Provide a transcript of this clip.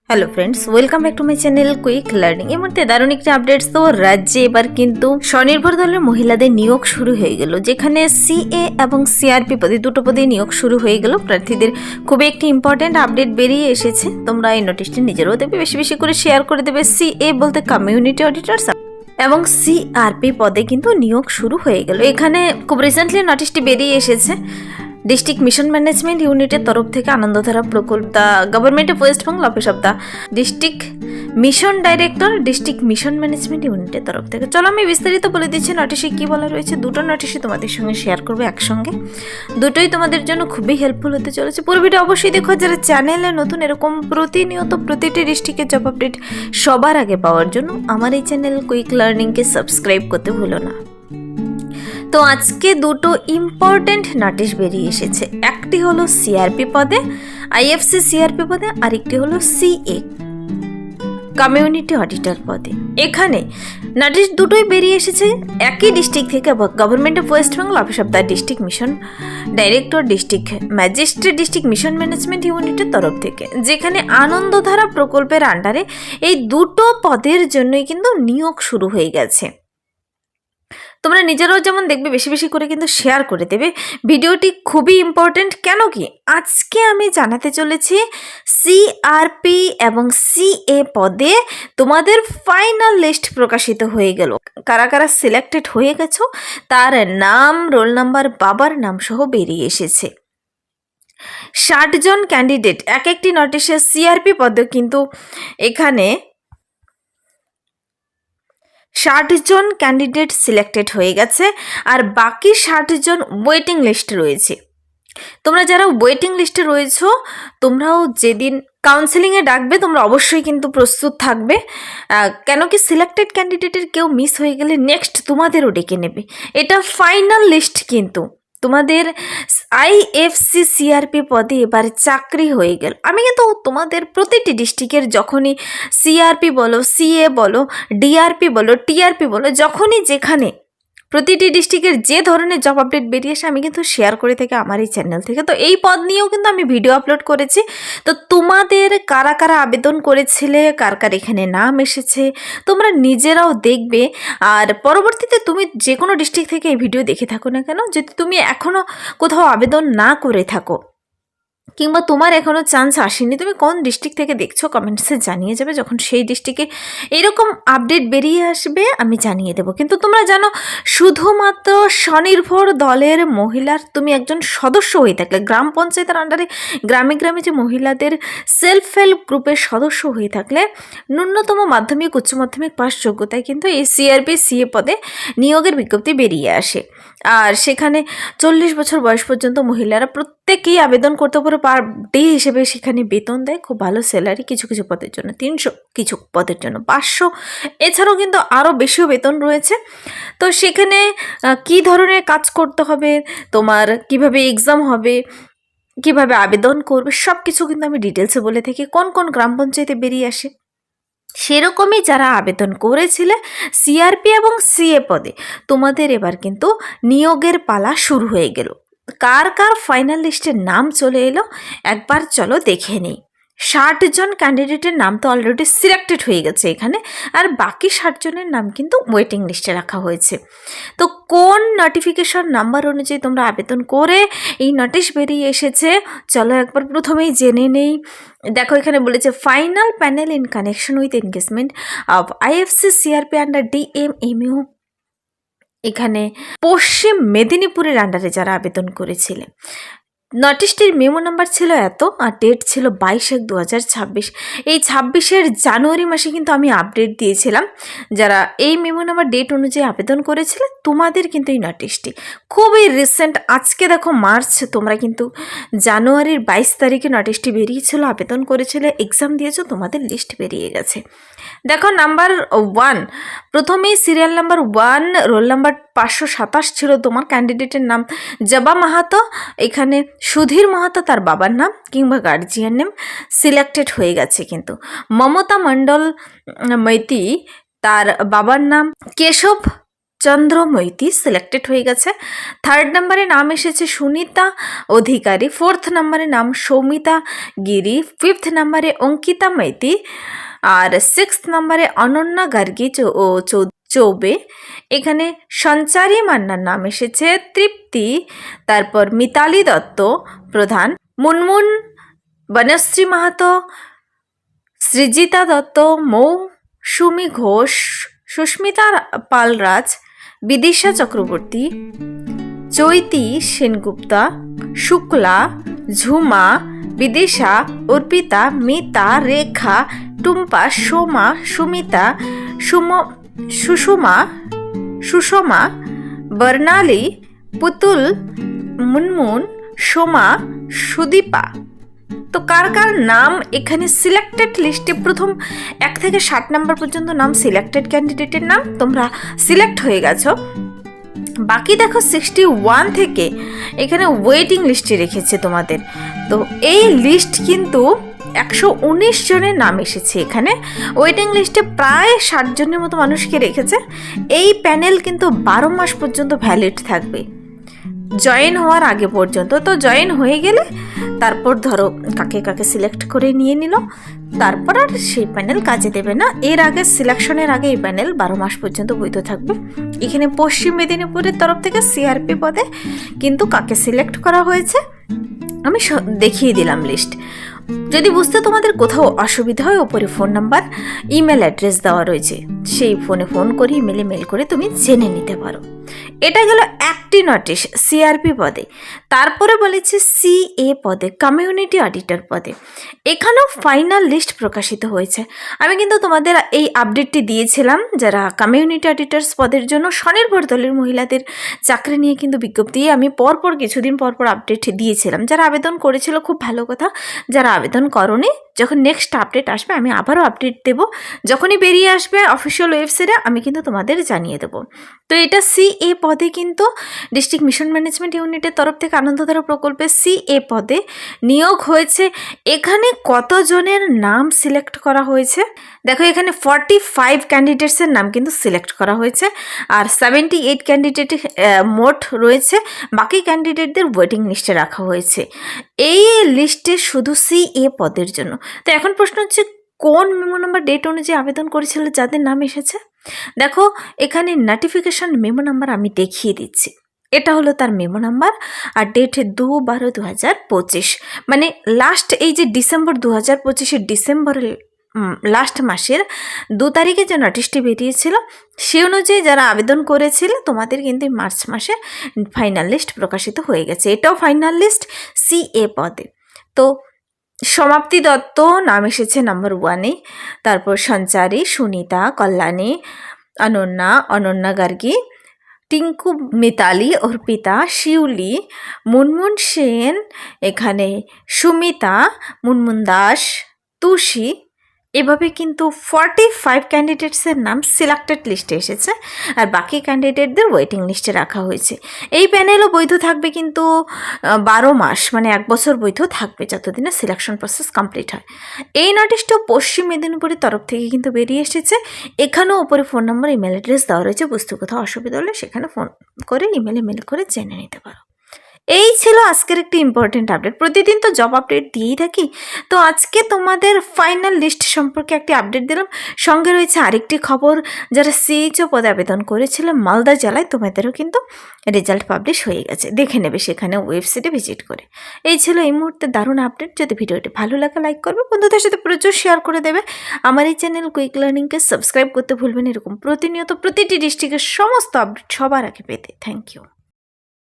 Hello friends, welcome back to my channel quick learning. এই মুহূর্তে দারুণ একটি আপডেটস। তো রাজ্যে এবার কিন্তু স্বনির্ভর দলের মহিলাদের নিয়োগ শুরু হয়ে গেল, যেখানে সিএ এবং সিআরপি পদে দুটো পদে নিয়োগ শুরু হয়ে গেল প্রার্থীদের। খুবই একটি ইম্পর্টেন্ট আপডেট বেরিয়ে এসেছে। তোমরা এই নোটিশটি নিজেরাও দেবে, বেশি বেশি করে শেয়ার করে দেবে। সিএ বলতে কমিউনিটি অডিটর এবং সিআরপি পদে কিন্তু নিয়োগ শুরু হয়ে গেল। এখানে খুব রিসেন্টলি নোটিশটি বেরিয়ে এসেছে ডিস্ট্রিক্ট মিশন ম্যানেজমেন্ট ইউনিটের তরফ থেকে আনন্দধারা প্রকল্প the government of West Bengal office of the district mission director district mission management ইউনিটের তরফ থেকে। চলো আমি বিস্তারিত বলে দিচ্ছি নোটিশে কী বলা রয়েছে। দুটো নোটিশই তোমাদের সঙ্গে শেয়ার করবো একসঙ্গে, দুটোই তোমাদের জন্য খুবই হেল্পফুল হতে চলেছে। পুরো ভিডিও অবশ্যই দেখো। যারা চ্যানেলে নতুন এরকম প্রতিনিয়ত প্রতিটি ডিস্ট্রিক্টের জব আপডেট সবার আগে পাওয়ার জন্য আমার এই চ্যানেল কুইক লার্নিংকে সাবস্ক্রাইব করতে ভুলো না। তো আজকে দুটো ইম্পর্টেন্ট নোটিশ বেরিয়ে এসেছে। একটি হলো সিআরপি পদে, আইএফসি সিআরপি পদে, আরেকটি হলো সিএ কমিউনিটি অডিটর পদে। এখানে নোটিশ দুটোই বেরিয়ে এসেছে একই ডিস্ট্রিক্ট থেকে, government of West Bengal office of the district mission director district magistrate district mission management ইউনিটের তরফ থেকে, যেখানে আনন্দধারা প্রকল্পের আন্ডারে এই দুটো পদের জন্যই কিন্তু নিয়োগ শুরু হয়ে গেছে। তোমরা নিজেরাও যেমন দেখবে, বেশি বেশি করে কিন্তু শেয়ার করে দেবে। ভিডিওটি খুবই ইম্পর্টেন্ট। কেন কি আজকে আমি জানাতে চলেছি সিআরপি এবং সিএ পদে তোমাদের ফাইনাল লিস্ট প্রকাশিত হয়ে গেল। কারা কারা সিলেক্টেড হয়ে গেছো তার নাম, রোল নাম্বার, বাবার নাম সহ বেরিয়ে এসেছে। 60 জন ক্যান্ডিডেট এক একটি নোটিশে। সিআরপি পদে কিন্তু এখানে 60 জন ক্যান্ডিডেট সিলেক্টেড হয়ে গেছে, আর বাকি 60 জন ওয়েটিং লিস্টে রয়েছে। তোমরা যারা ওয়েটিং লিস্টে রয়েছো, তোমরাও যেদিন কাউন্সেলিংয়ে ডাকবে তোমরা অবশ্যই কিন্তু প্রস্তুত থাকবে। কেন কি সিলেক্টেড ক্যান্ডিডেটের কেউ মিস হয়ে গেলে নেক্সট তোমাদেরও ডেকে নেবে। এটা ফাইনাল লিস্ট কিন্তু তোমাদের আইএফসি সিআরপি পদে এবার চাকরি হয়ে গেল। আমি কিন্তু তোমাদের প্রতিটি ডিস্ট্রিক্টের যখনই সিআরপি বলো, সিএ বলো, ডিআরপি বলো, টিআরপি বলো, যখনই যেখানে প্রতিটি ডিস্ট্রিক্টের যে ধরনের জব আপডেট বেরিয়ে আসে আমি কিন্তু শেয়ার করে থাকি আমার এই চ্যানেল থেকে। তো এই পদ নিয়েও কিন্তু আমি ভিডিও আপলোড করেছি। তো তোমাদের কারা কারা আবেদন করেছিলে, কার কার এখানে নাম এসেছে তোমরা নিজেরাও দেখবে। আর পরবর্তীতে তুমি যে কোনো ডিস্ট্রিক্ট থেকে এই ভিডিও দেখে থাকো না কেন, যদি তুমি এখনও কোথাও আবেদন না করে থাকো কিংবা তোমার এখনও চান্স আসেনি, তুমি কোন ডিস্ট্রিক্ট থেকে দেখছো কমেন্টসে জানিয়ে যাবে। যখন সেই ডিস্ট্রিক্টে এরকম আপডেট বেরিয়ে আসবে আমি জানিয়ে দেবো। কিন্তু তোমরা জানো, শুধুমাত্র স্বনির্ভর দলের মহিলার তুমি একজন সদস্য হয়ে থাকলে, গ্রাম পঞ্চায়েতের আন্ডারে গ্রামে গ্রামে যে মহিলাদের সেলফ হেল্প গ্রুপের সদস্য হয়ে থাকলে ন্যূনতম মাধ্যমিক উচ্চ মাধ্যমিক পাস যোগ্যতায় কিন্তু এই সিআরপি সিএ পদে নিয়োগের বিজ্ঞপ্তি বেরিয়ে আসে। আর সেখানে 40 বছর বয়স পর্যন্ত মহিলারা প্রত্যেকেই আবেদন করতে পারে। পার ডে হিসেবে সেখানে বেতন দেয়, খুব ভালো স্যালারি। কিছু কিছু পদের জন্য 300, কিছু পদের জন্য 500, এছাড়াও কিন্তু আরও বেশিও বেতন রয়েছে। তো সেখানে কি ধরনের কাজ করতে হবে, তোমার কিভাবে এক্সাম হবে, কিভাবে আবেদন করবে, সব কিছু কিন্তু আমি ডিটেলসে বলে থাকি। কোন কোন গ্রাম পঞ্চায়েতে বেরিয়ে আসে সেরকমই যারা আবেদন করেছিলে সিআরপি এবং সিএ পদে, তোমাদের এবার কিন্তু নিয়োগের পালা শুরু হয়ে গেল। কার কার ফাইনাল লিস্টের নাম চলে এলো একবার চলো দেখে নিই। 60 জন ক্যান্ডিডেটের নাম তো অলরেডি সিলেক্টেড হয়ে গেছে এখানে, আর বাকি 60 জনের নাম কিন্তু ওয়েটিং লিস্টে রাখা হয়েছে। তো কোন নোটিফিকেশন নাম্বার অনুযায়ী তোমরা আবেদন করে এই নোটিশ বেরিয়ে এসেছে চলো একবার প্রথমেই জেনে নেই। দেখো এখানে বলেছে final panel in connection with engagement of IFC CRP under DMMU. এখানে পশ্চিম মেদিনীপুরের আন্ডারে যারা আবেদন করেছিলেন, নোটিশটির মেমো নাম্বার ছিল এত, আর ডেট ছিল 22/1/2026। এই 26 জানুয়ারি মাসে কিন্তু আমি আপডেট দিয়েছিলাম। যারা এই মেমো নাম্বার ডেট অনুযায়ী আবেদন করেছিলে তোমাদের কিন্তু এই নোটিশটি খুবই রিসেন্ট। আজকে দেখো মার্চ, তোমরা কিন্তু জানুয়ারির 22 তারিখে নোটিশটি বেরিয়েছিল, আবেদন করেছিলে, এক্সাম দিয়েছো, তোমাদের লিস্ট বেরিয়ে গেছে। দেখো নাম্বার 1, প্রথমেই সিরিয়াল নাম্বার 1, রোল নাম্বার 527 ছিল তোমার। ক্যান্ডিডেটের নাম জবা মাহাতো, এখানে সুধীর মাহাতো তার বাবার নাম কিংবা গার্জিয়ান নেম সিলেক্টেড হয়ে গেছে। কিন্তু মমতা মণ্ডল মৈতি তার বাবার নাম কেশব চন্দ্রমৈতি সিলেক্টেড হয়ে গেছে। 3rd নম্বরে নাম এসেছে সুনিতা অধিকারী, 4th নম্বরে নাম সৌমিতা গিরি, 5th নম্বরে অঙ্কিতা মাইতি, আর 6th নম্বরে অনন্যা গার্গী চৌবে। এখানে সঞ্চারী মান্নার নাম এসেছে তৃপ্তি, তারপর মিতালি দত্ত প্রধান, মুনমুন বনশ্রী মাহাতো, সৃজিতা দত্ত, মৌসুমী ঘোষ, সুস্মিতা পালরাজ, বিদিশা চক্রবর্তী, চৈতি সেনগুপ্তা, শুক্লা, ঝুমা, বিদিশা, অর্পিতা, মিতা, রেখা, টুম্পা, সোমা, সুমিতা, সুষমা, বর্ণালী, পুতুল, মুনমুন, সোমা, সুদীপা। তো কার কার নাম এখানে সিলেক্টেড লিস্টে প্রথম 1 থেকে 7 নম্বর পর্যন্ত নাম সিলেক্টেড ক্যান্ডিডেটের নাম তোমরা সিলেক্ট হয়ে গেছো। বাকি দেখো 61 থেকে এখানে ওয়েটিং লিস্টে রেখেছে তোমাদের। তো এই লিস্ট কিন্তু 119 জনের নাম এসেছে এখানে ওয়েটিং লিস্টে, প্রায় 60 জনের মতো মানুষকে রেখেছে। এই প্যানেল কিন্তু 12 মাস পর্যন্ত ভ্যালিড থাকবে জয়েন হওয়ার আগে পর্যন্ত। তো জয়েন হয়ে গেলে তারপর ধরো কাকে কাকে সিলেক্ট করে নিয়ে নিল, তারপর আর সেই প্যানেল কাজে দেবে না। এর আগে সিলেকশনের আগে এই প্যানেল 12 মাস পর্যন্ত বৈধ থাকবে। এখানে পশ্চিম মেদিনীপুরের তরফ থেকে সিআরপি পদে কিন্তু কাকে সিলেক্ট করা হয়েছে আমি দেখিয়ে দিলাম লিস্ট। যদি বুঝতে তোমাদের কোথাও অসুবিধা হয়, ওপরে ফোন নাম্বার ইমেল অ্যাড্রেস দেওয়া রয়েছে, সেই ফোনে ফোন করে ইমেলে মেল করে তুমি জেনে নিতে পারো। এটা গেল একটি নোটিশ সিআরপি পদে। তারপরে বলেছে সিএ পদে, কমিউনিটি অডিটর পদে। এখানেও ফাইনাল লিস্ট প্রকাশিত হয়েছে। আমি কিন্তু তোমাদের এই আপডেটটি দিয়েছিলাম, যারা কমিউনিটি অডিটর্স পদের জন্য স্বনির্ভর দলের মহিলাদের চাকরি নিয়ে কিন্তু বিজ্ঞপ্তি আমি পরপর কিছুদিন পরপর আপডেট দিয়েছিলাম। যারা আবেদন করেছিল খুব ভালো কথা, যারা আবেদন করনি যখন নেক্সট আপডেট আসবে আমি আবারও আপডেট দেবো। যখনই বেরিয়ে আসবে অফিসিয়াল ওয়েবসাইটে আমি কিন্তু তোমাদের জানিয়ে দেবো। তো এটা সিএ পদে কিন্তু ডিস্ট্রিক্ট মিশন ম্যানেজমেন্ট ইউনিটের তরফ থেকে আনন্দধারা প্রকল্পে সিএ পদে নিয়োগ হয়েছে। এখানে কতজনের নাম সিলেক্ট করা হয়েছে দেখো, এখানে 45 ক্যান্ডিডেটসের নাম কিন্তু সিলেক্ট করা হয়েছে, আর 78 ক্যান্ডিডেট মোট রয়েছে। বাকি ক্যান্ডিডেটদের ওয়েটিং লিস্টে রাখা হয়েছে এই লিস্টে শুধু সিএ পদের জন্য। তো এখন প্রশ্ন হচ্ছে কোন মেমো নাম্বার ডেট অনুযায়ী আবেদন করেছিল যাদের নাম এসেছে। দেখো এখানে নোটিফিকেশন মেমো নাম্বার আমি দেখিয়ে দিচ্ছি, এটা হলো তার মেমো নাম্বার, আর ডেট 2/12/2025, মানে লাস্ট এই যে ডিসেম্বর 2025 ডিসেম্বরের লাস্ট মাসের 2 তারিখে যে নোটিশটি বেরিয়েছিল সে অনুযায়ী যারা আবেদন করেছিল তোমাদের কিন্তু মার্চ মাসে ফাইনাল লিস্ট প্রকাশিত হয়ে গেছে। এটাও ফাইনাল লিস্ট সিএ পদে। তো সমাপ্তি দত্ত নাম এসেছে নাম্বার 1-এ, তারপর সঞ্চারী, সুনিতা, কল্যাণী, অনন্যা গার্গী, টিঙ্কু, মিতালি, অর্পিতা, শিউলি, মুনমুন সেন, এখানে সুমিতা, মুনমুন দাস, তুষি, এভাবে কিন্তু 45 ক্যান্ডিডেটসের নাম সিলেক্টেড লিস্টে এসেছে, আর বাকি ক্যান্ডিডেটদের ওয়েটিং লিস্টে রাখা হয়েছে। এই প্যানেলও বৈধ থাকবে কিন্তু 12 মাস, মানে 1 বছর বৈধ থাকবে যতদিনে সিলেকশন প্রসেস কমপ্লিট হয়। এই নোটিশটাও পশ্চিম মেদিনীপুরের তরফ থেকে কিন্তু বেরিয়ে এসেছে। এখানেও ওপরে ফোন নম্বর ইমেল অ্যাড্রেস দেওয়া রয়েছে, বুঝতে কোথাও অসুবিধা হলে সেখানে ফোন করে ইমেলে মেল করে জেনে নিতে পারো। এই ছিল আজকের একটি ইম্পর্টেন্ট আপডেট। প্রতিদিন তো জব আপডেট দিয়েই থাকি, তো আজকে তোমাদের ফাইনাল লিস্ট সম্পর্কে একটি আপডেট দিলাম। সঙ্গে রয়েছে আরেকটি খবর, যারা সিএইচও পদে আবেদন করেছিল মালদা জেলায় তোমাদেরও কিন্তু রেজাল্ট পাবলিশ হয়ে গেছে, দেখে নেবে সেখানে ওয়েবসাইটে ভিজিট করে। এই ছিল এই মুহূর্তে দারুণ আপডেট। যদি ভিডিওটি ভালো লাগে লাইক করবে, বন্ধুদের সাথে প্রচুর শেয়ার করে দেবে। আমার এই চ্যানেল কুইক লার্নিংকে সাবস্ক্রাইব করতে ভুলবেন এরকম প্রতিনিয়ত প্রতিটি ডিস্ট্রিক্টের সমস্ত আপডেট সবার আগে পেতে। Thank you.